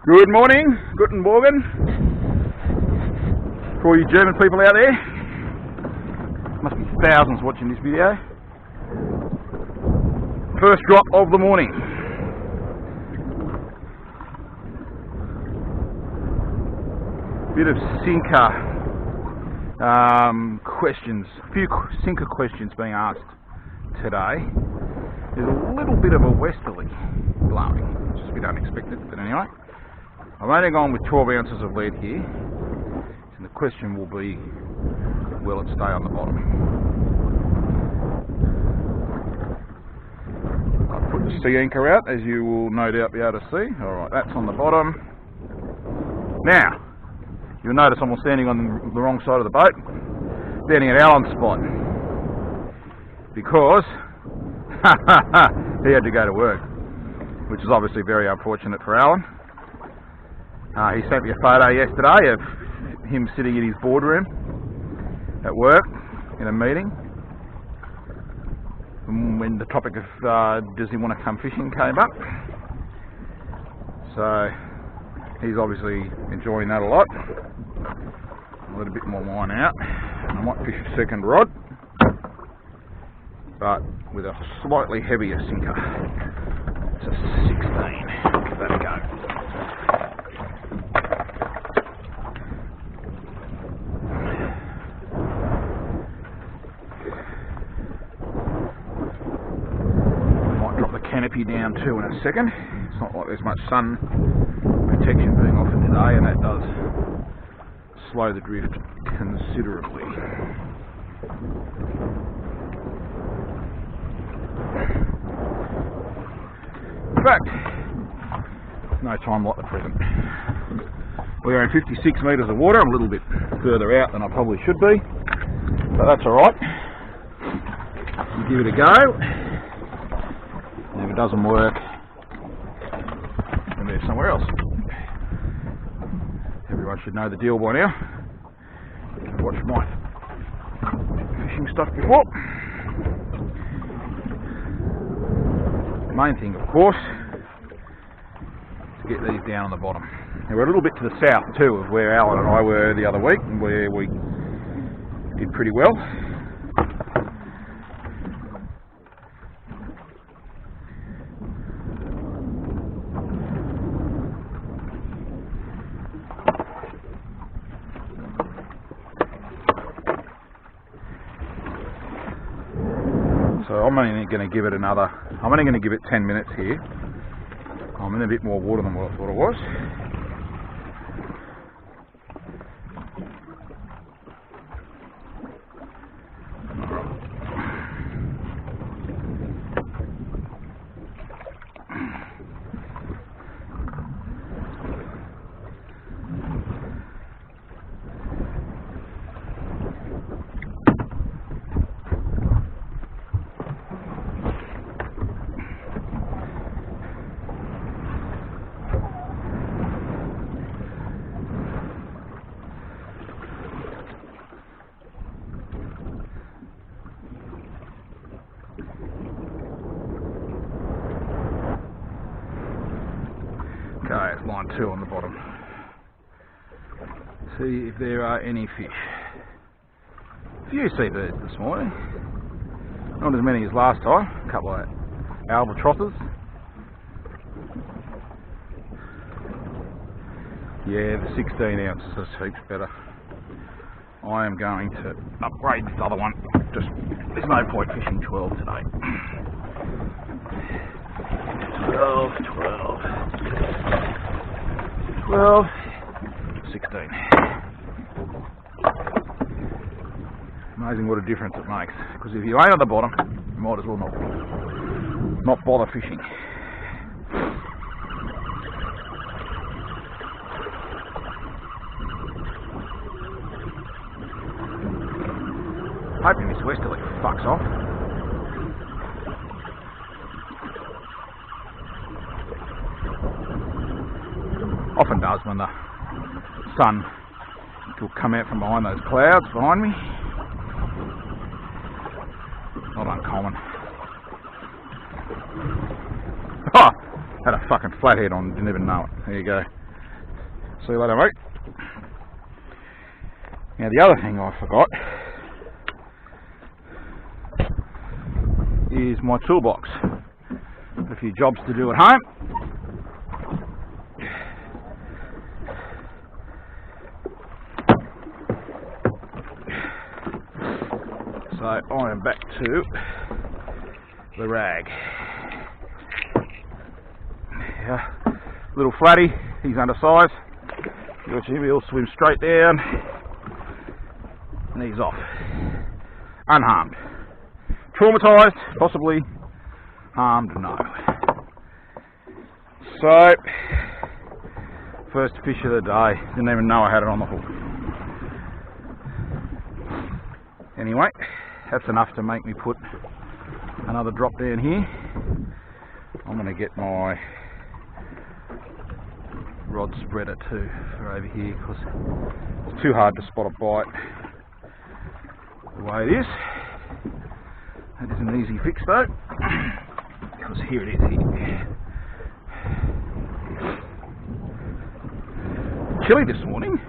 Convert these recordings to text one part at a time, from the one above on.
Good morning, guten Morgen, for all you German people out there. Must be thousands watching this video. First drop of the morning. Bit of sinker questions, a few sinker questions being asked today. There's a little bit of a westerly blowing, just a bit unexpected, but anyway. I've only gone with 12 ounces of lead here, and the question will be, will it stay on the bottom? I've put the sea anchor out, as you will no doubt be able to see. Alright, that's on the bottom. Now, you'll notice I'm standing on the wrong side of the boat, standing at Alan's spot, because he had to go to work, which is obviously very unfortunate for Alan. He sent me a photo yesterday of him sitting in his boardroom at work in a meeting when the topic of does he want to come fishing came up. So he's obviously enjoying that a lot. I'll let a bit more line out. I might fish a second rod, but with a slightly heavier sinker. It's a 16. Give that a go. Canopy down too in a second. It's not like there's much sun protection being offered today, and that does slow the drift considerably. In fact, no time like the present. We're in 56 metres of water. I'm a little bit further out than I probably should be, but that's alright. Give it a go. If it doesn't work, then move somewhere else. Everyone should know the deal by now. I've watched my fishing stuff before. The main thing, of course, is to get these down on the bottom. Now we're a little bit to the south too of where Alan and I were the other week, and where we did pretty well. So I'm only going to give it 10 minutes here. I'm in a bit more water than what I thought it was. Okay, it's line 2 on the bottom. See if there are any fish. A few seabirds this morning. Not as many as last time. A couple of albatrosses. Yeah, the 16 ounces is heaps better. I am going to upgrade this other one. Just, there's no point fishing 12 today. 12, 16. Amazing what a difference it makes. Because if you ain't on the bottom, you might as well not bother fishing. Hoping this westerly fucks off. Often does when the sun will come out from behind those clouds behind me. Not uncommon. Oh, had a fucking flathead on, didn't even know it. There you go. See you later, mate. Now the other thing I forgot is my toolbox. Got a few jobs to do at home. So I am back to the rag. Yeah, little Flatty, he's undersized. You watch him, he'll swim straight down, and he's off, unharmed. Traumatised, possibly. Harmed, no. So, first fish of the day. Didn't even know I had it on the hook. Anyway, that's enough to make me put another drop down here. I'm going to get my rod spreader too for over here because it's too hard to spot a bite the way it is. That is an easy fix though, because here it is here. Chilly this morning.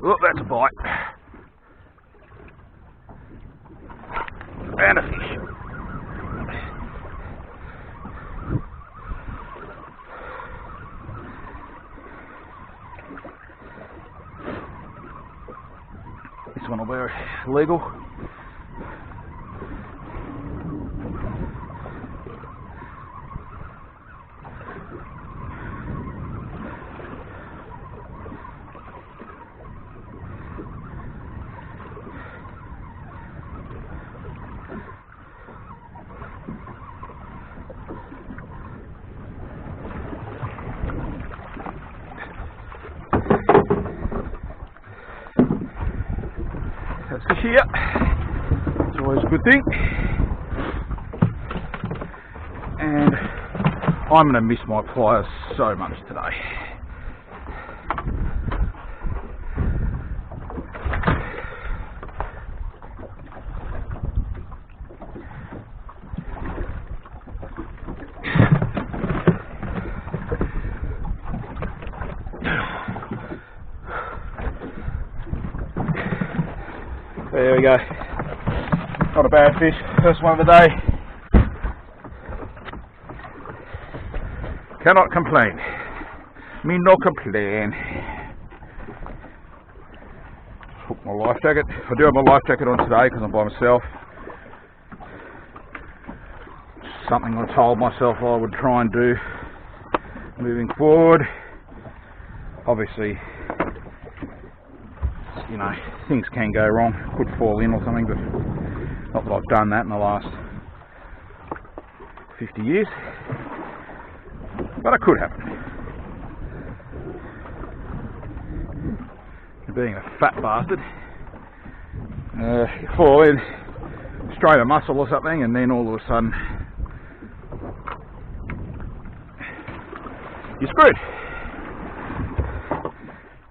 Oh, that's a bite. And a fish. This one will be legal. That's fish here. It's always a good thing. And I'm going to miss my pliers so much today. There we go. Not a bad fish. First one of the day. Cannot complain. Me no complain. Hook my life jacket. I do have my life jacket on today because I'm by myself. Something I told myself I would try and do moving forward. Obviously, you know, things can go wrong, could fall in or something, but not that I've done that in the last 50 years, but it could happen. Being a fat bastard, you fall in, strain a muscle or something, and then all of a sudden you're screwed.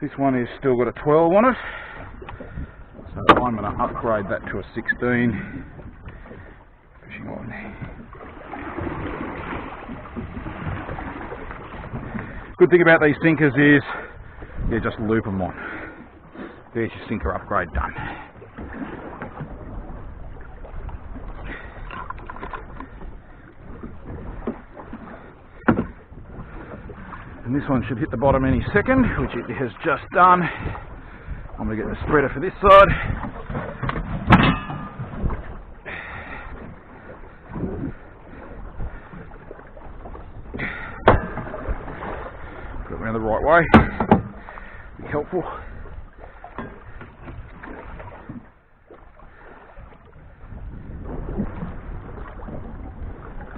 This one has still got a 12 on it. So I'm going to upgrade that to a 16 fishing line. Good thing about these sinkers is you just loop them on. There's your sinker upgrade done. And this one should hit the bottom any second, which it has just done. I'm going to get the spreader for this side. Put it around the right way. Be helpful.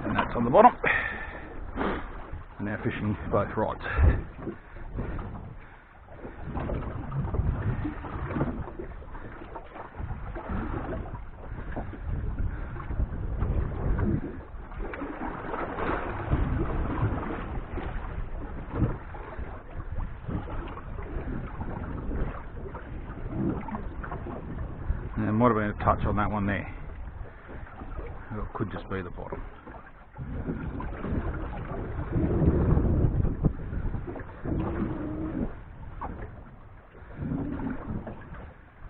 And that's on the bottom. And now fishing both rods. might have been a touch on that one there. Or it could just be the bottom.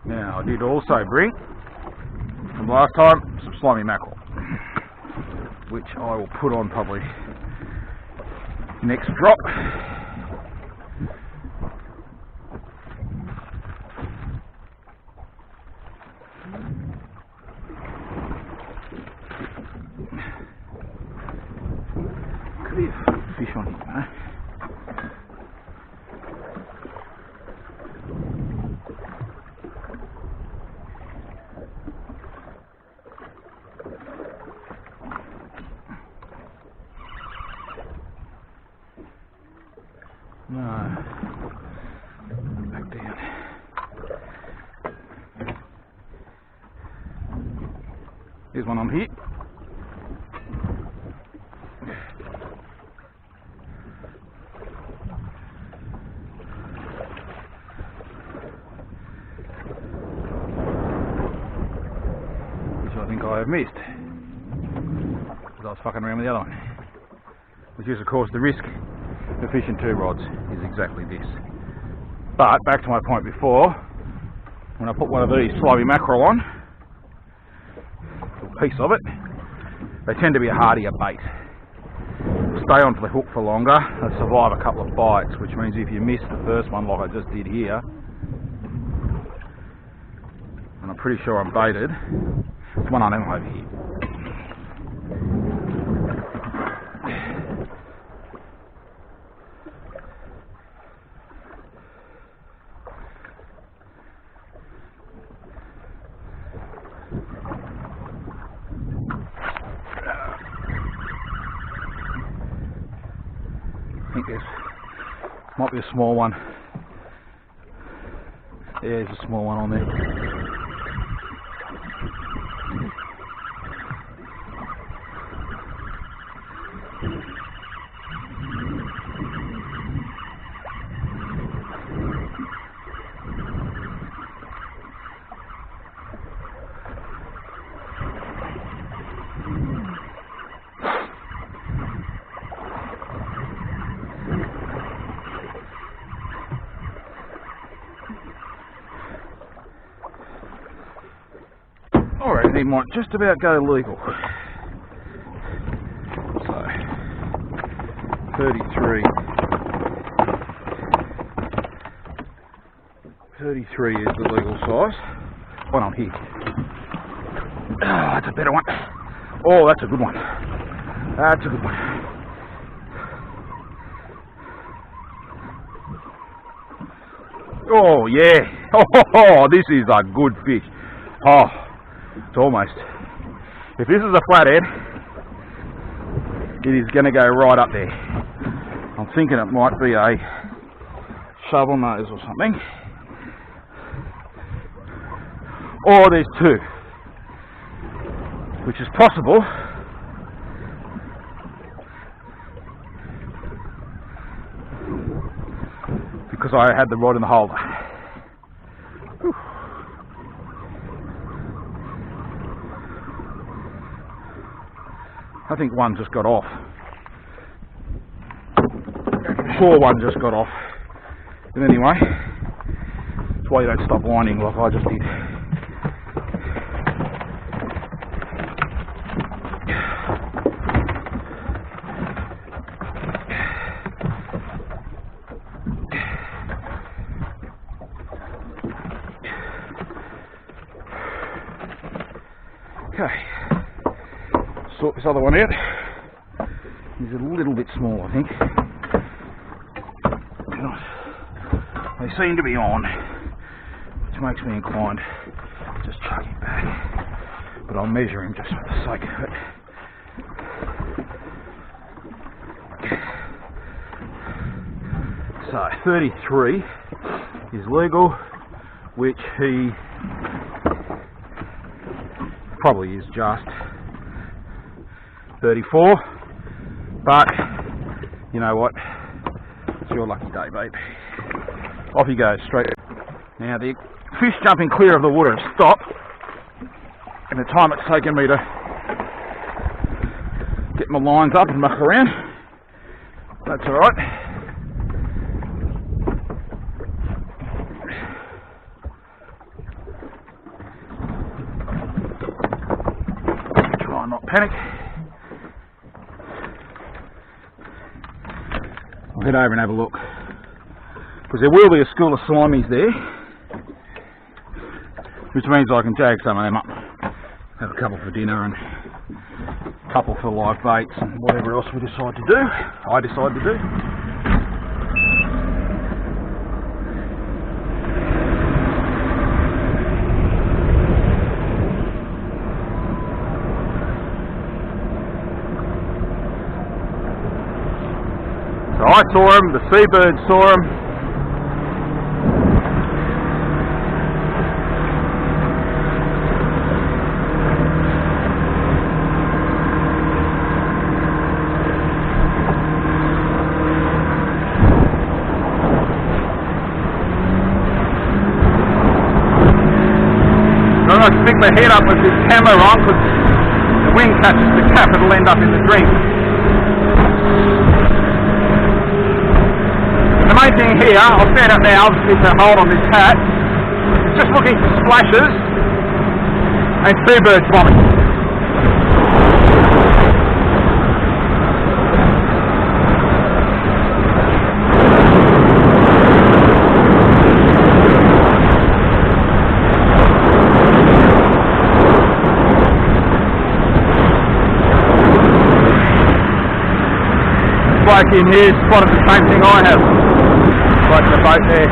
Now, I did also bring, from last time, some slimy mackerel, which I will put on probably next drop. Could be a fish on here, eh? No. Back down. Here's one on here. Which I think I have missed. Because I was fucking around with the other one. Which is of course the risk of fishing two rods, is exactly this. But back to my point before, when I put one of these slimy mackerel on, a piece of it, they tend to be a hardier bait. Stay onto the hook for longer and survive a couple of bites, which means if you miss the first one like I just did here, and I'm pretty sure I'm baited, there's one on them over here. I think there's might be a small one. Yeah, there's a small one on there. Alright, he might just about go legal. So, 33. 33 is the legal size. One on here. Oh, that's a better one. Oh, that's a good one. That's a good one. Oh, yeah. Oh, this is a good fish. Oh. It's almost. If this is a flathead, it is going to go right up there. I'm thinking it might be a shovel nose or something. Or there's two, which is possible. Because I had the rod in the holder. Whew. I think one just got off. I'm sure one just got off. But anyway, that's why you don't stop whining like I just did. Okay. Sort this other one out. He's a little bit small, I think. They seem to be on, which makes me inclined to just chuck him back. But I'll measure him just for the sake of it. So 33 is legal, which he probably is just 34, but you know what, it's your lucky day, babe. Off he goes, straight. Now the fish jumping clear of the water has stopped, and the time it's taken me to get my lines up and muck around, that's alright. Try and not panic. I'll head over and have a look, because there will be a school of slimies there, which means I can jag some of them up, have a couple for dinner and a couple for live baits and whatever else we decide to do, I decide to do. So I saw him, the seabirds saw him. I'm going to stick my head up with this camera on, because the wind catches the cap, it'll end up in the drink. The main thing here, I'll stand up now, keep a hold on this hat, just looking for splashes and seabirds bombing. Bloke in here spotted the same thing I have. Like the boat there.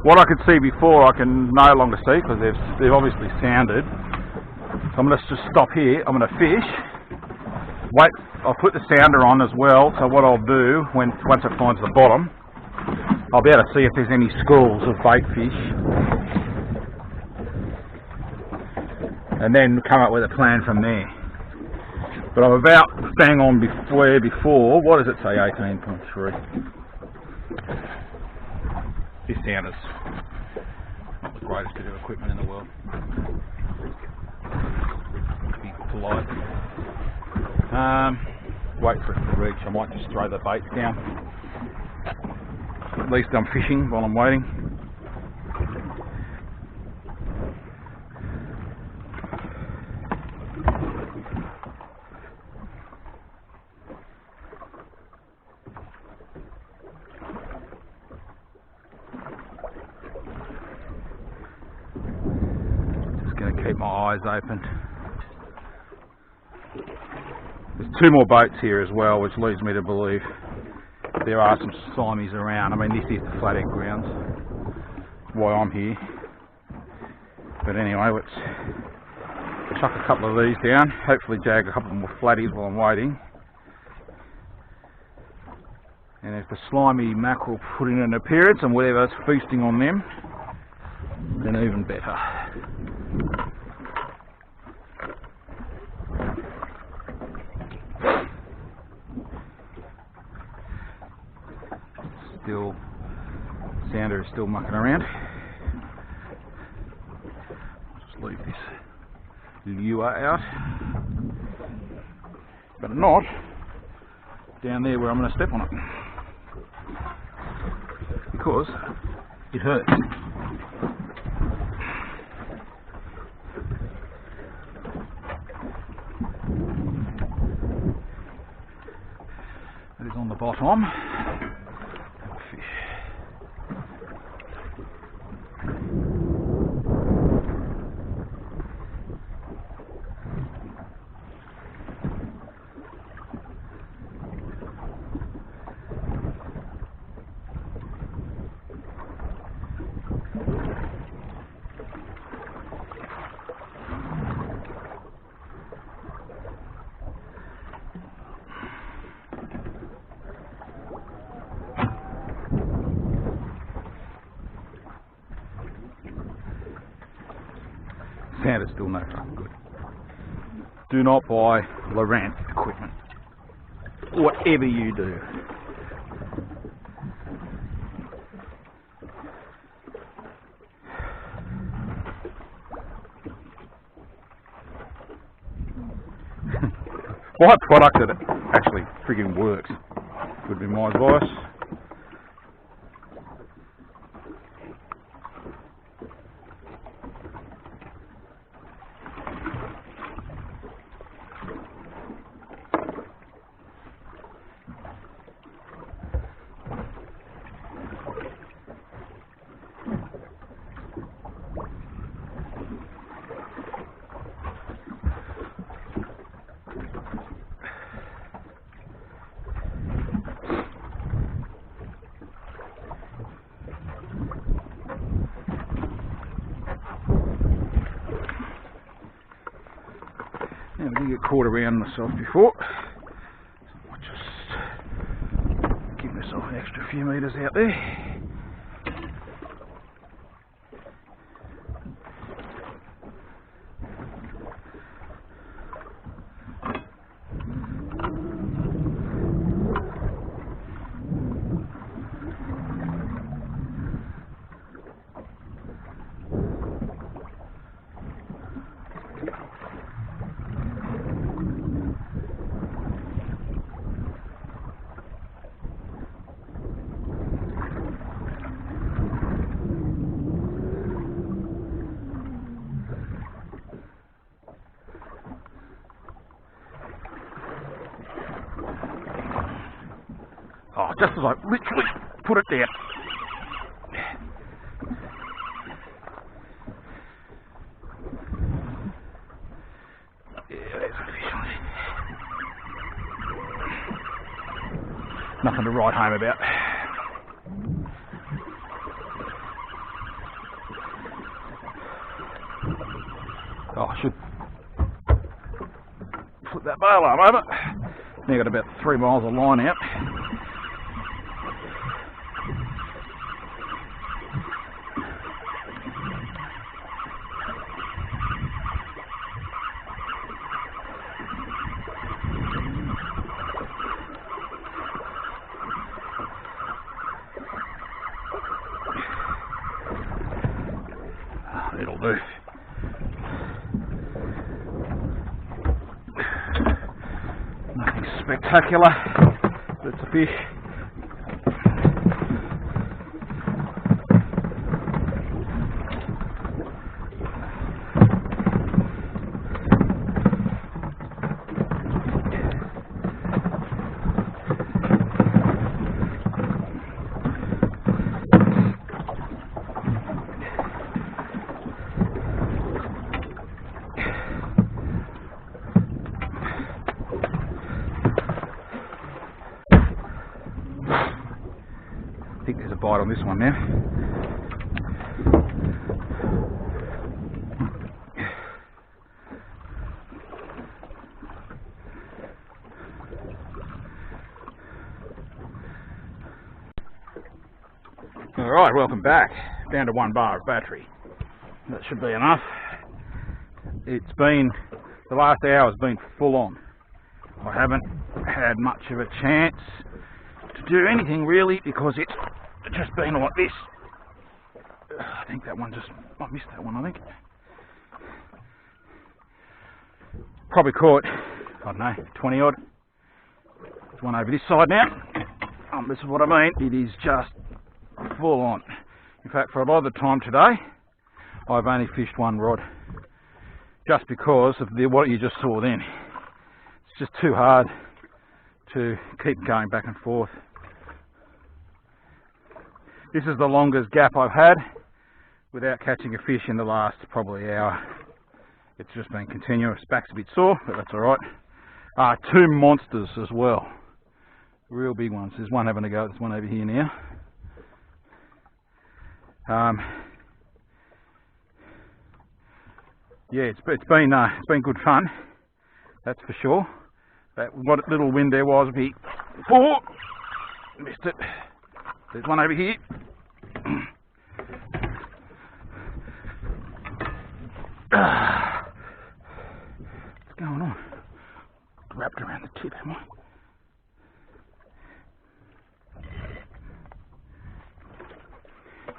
What I could see before I can no longer see, because they've obviously sounded. So I'm going to just stop here, I'm going to fish, wait, I'll put the sounder on as well, so what I'll do, once it finds the bottom, I'll be able to see if there's any schools of bait fish, and then come up with a plan from there. But I'm about bang on before, what does it say, 18.3? This sounder's not the greatest bit of equipment in the world. Be polite. Wait for it to reach. I might just throw the baits down. At least I'm fishing while I'm waiting. Keep my eyes open. There's two more boats here as well, which leads me to believe there are some slimies around. I mean, this is the Flathead grounds. That's why I'm here. But anyway, let's chuck a couple of these down. Hopefully jag a couple more flatties while I'm waiting. And if the slimy mackerel put in an appearance and whatever's feasting on them, then even better. sounder is still mucking around. Just leave this lure out, but not down there where I'm going to step on it, because it hurts. That is on the bottom. Fish. Sound is still no good. Do not buy Lowrance equipment, whatever you do. Buy a product that actually friggin' works, would be my advice. Now, I didn't get caught around myself before, so I'll just give myself an extra few metres out there. Oh, just as I literally put it down. Yeah, there's a fish on it. Nothing to write home about. Oh, I should flip that bail arm over. Now got about 3 miles of line out. It'll do. Nothing spectacular, but it's a fish. I think there's a bite on this one now. Alright, welcome back. Down to 1 bar of battery. That should be enough. It's been, the last hour has been full on. I haven't had much of a chance to do anything really because it's just been like this. I think that one I missed that one, I think. Probably caught, I don't know, 20 odd. There's one over this side now. This is what I mean, it is just full on. In fact, for a lot of the time today, I've only fished one rod. Just because of what you just saw then. It's just too hard to keep going back and forth. This is the longest gap I've had without catching a fish in the last probably hour. It's just been continuous. Back's a bit sore, but that's alright. Two monsters as well. Real big ones. There's one having a go. There's one over here now. Yeah, it's been good fun. That's for sure. That what little wind there was before. Missed it. There's one over here. What's going on? Wrapped around the tip, am I?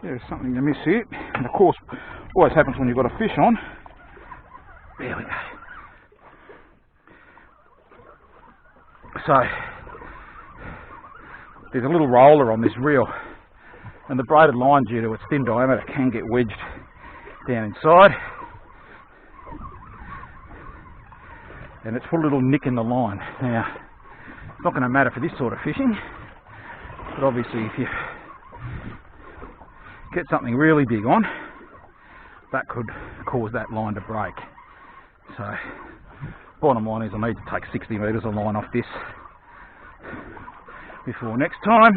There's something to miss here. And of course, always happens when you've got a fish on. There we go. So, there's a little roller on this reel, and the braided line, due to its thin diameter, can get wedged down inside, and it's put a little nick in the line. Now, it's not going to matter for this sort of fishing, but obviously if you get something really big on, that could cause that line to break. So, bottom line is I need to take 60 metres of line off this before next time.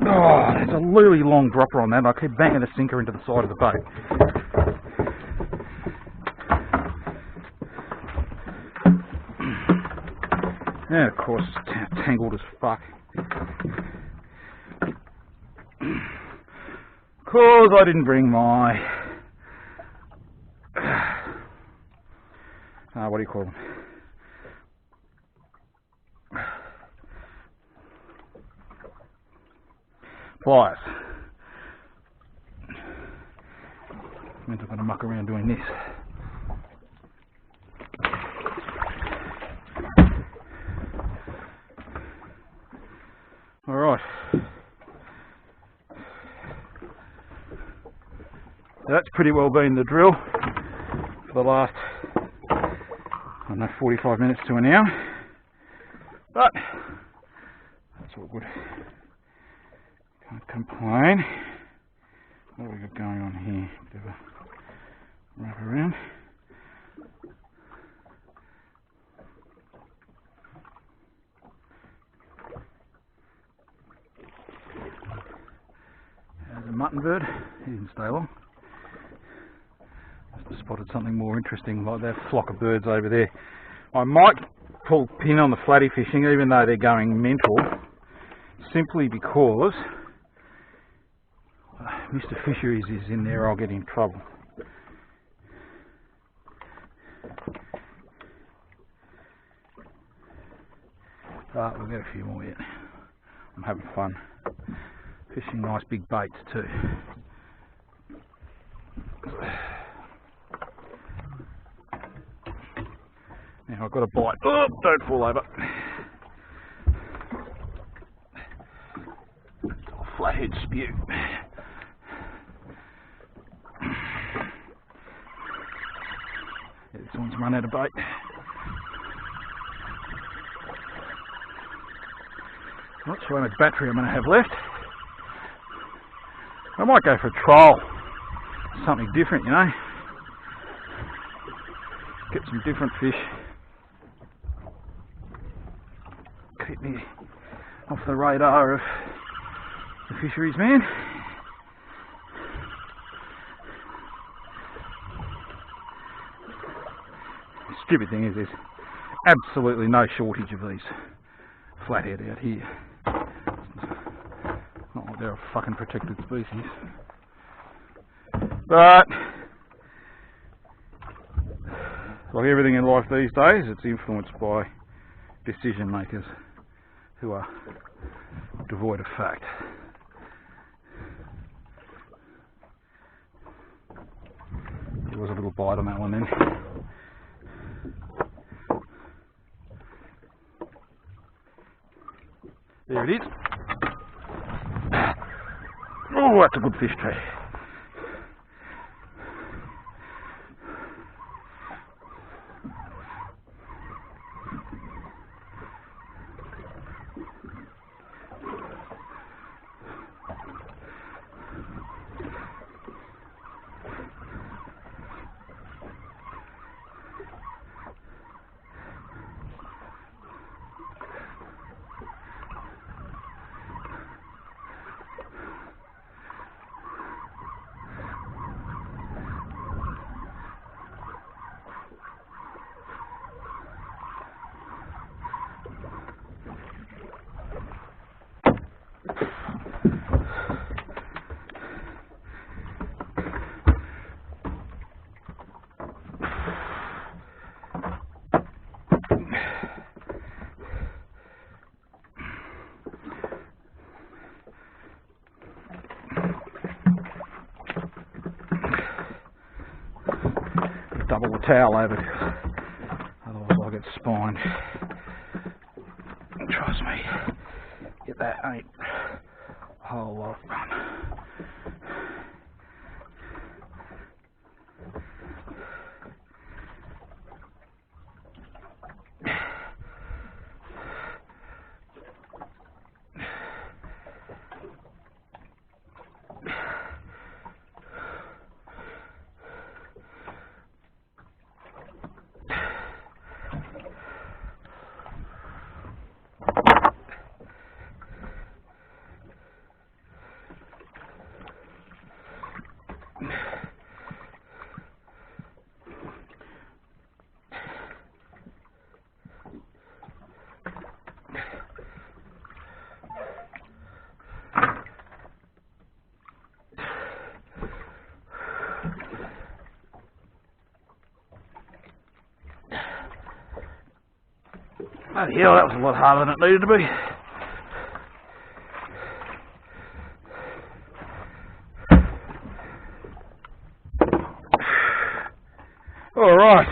Oh, there's a really long dropper on that. I keep banging the sinker into the side of the boat. And of course it's tangled as fuck. Cause I didn't bring my what do you call them? Pliers. Meant I'm gonna muck around doing this. Alright. So that's pretty well been the drill for the last, I don't know, 45 minutes to an hour. But that's all good. Can't complain. What have we got going on here? Bit of a wrap around. There's a mutton bird. He didn't stay long. Must have spotted something more interesting, like that flock of birds over there. I might pull pin on the flatty fishing, even though they're going mental, simply because Mr. Fisheries is in there. I'll get in trouble. But we'll get a few more yet. I'm having fun fishing nice big baits too. Now I've got a bite. Oh, don't fall over. Flathead spew. This one's run out of bait. Not sure how much battery I'm going to have left. I might go for a trial. Something different, you know. Get some different fish. Keep me off the radar of the fisheries man. The stupid thing is there's absolutely no shortage of these flathead out here. Not like they're a fucking protected species. But Like everything in life these days, it's influenced by decision makers who are devoid of fact. There was a little bite on that one then. There it is. Oh, that's a good fish too. Double the towel over it, otherwise I'll get spined. Trust me, that ain't a whole lot of fun. Bloody hell, that was a lot harder than it needed to be. All right.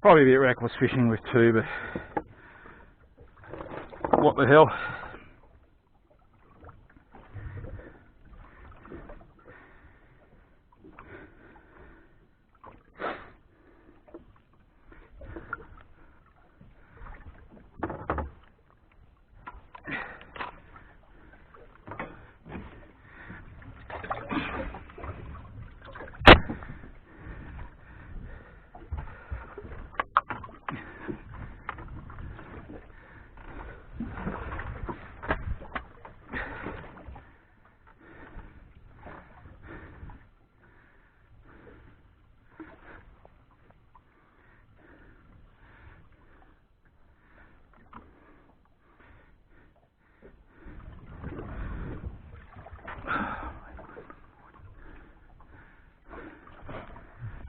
Probably a bit reckless fishing with two, but what the hell.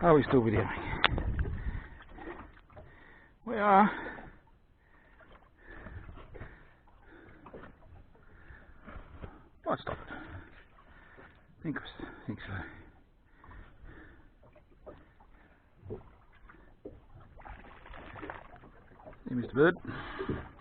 Are we still videoing? We are. Might stop it. Think so. Hey, Mr. Bird.